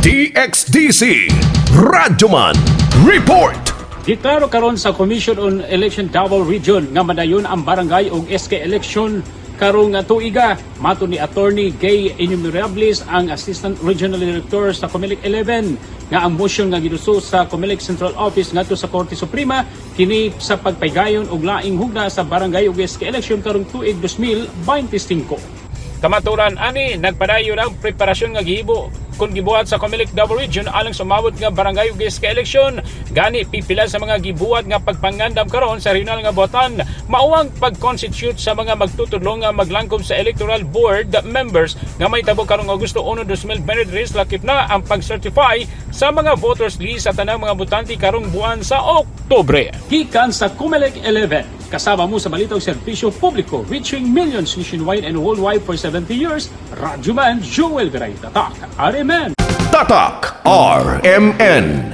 DXDC Radyoman Report. Giklaro karon sa Commission on Election Davao Region nga madayon ang barangay ug SK election karong tuiga. Mato ni Attorney Gay Innumerables, ang Assistant Regional Director sa Comelec 11, nga ang motion nga giduso sa Comelec Central Office ngadto sa Korte Suprema kini sa pagpaygayon og laing hugna sa barangay ug SK election karong tuig 2025. Kamaturan ani nagpadayon ang preparasyon nga gihibo kung gibuhat sa Comelec Davao Region alang sumabot nga barangay ug SK election. Gani pipila sa mga gibuhat nga pagpangandam karon sa regional nga botan mauang pag-constitute sa mga magtutudlo nga maglangkob sa electoral board members nga may tabo karong Agosto 1, 2023. Lakip na ang pag-certify sa mga voters list sa tanang mga botante karong buwan sa Oktubre. Gikan sa Comelec 11, kasama mo sa balitang serbisyo publiko reaching millions nationwide and worldwide for 70 years. Radyoman Joel Garay Tatak, RMN. Tatak RMN.